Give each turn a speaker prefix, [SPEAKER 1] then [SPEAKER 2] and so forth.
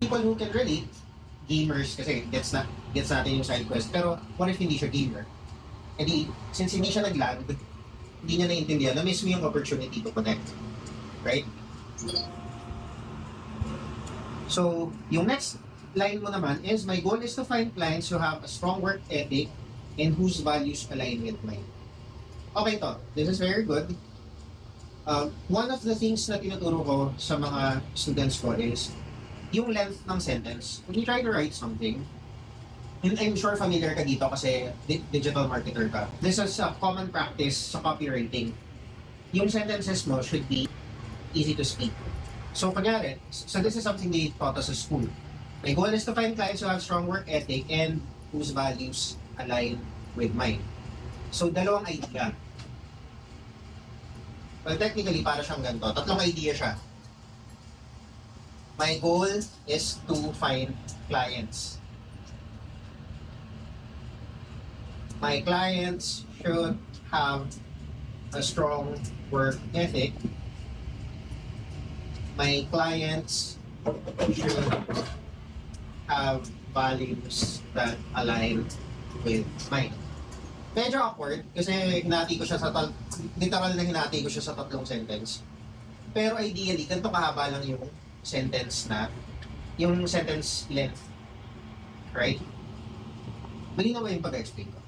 [SPEAKER 1] people who can relate, gamers, kasi gets natin yung side quest. Pero what if hindi siya gamer? E di, since hindi siya nag-land, hindi niya naiintindihan na miss mo yung opportunity to connect. Right? So, yung next line mo naman is, my goal is to find clients who have a strong work ethic and whose values align with mine. Okay to. This is very good. One of the things na tinuturo ko sa mga students ko is yung length ng sentence. When you try to write something, and I'm sure familiar ka dito kasi digital marketer ka. This is a common practice sa copywriting. Yung sentences mo should be easy to speak. So, kunyari, so this is something they taught us at school. My goal is to find clients who have strong work ethic and whose values align with mine. So, dalawang idea. Well, technically, para siyang ganito. Tatlong idea siya. My goal is to find clients. My clients should have a strong work ethic. My clients should have values that align with mine. Medyo awkward kasi hinati ko siya literal na hinati ko siya sa tatlong sentence. Pero ideally, ganito kahaba lang yung sentence length. Right? Malinaw ba yung pag-explain ko?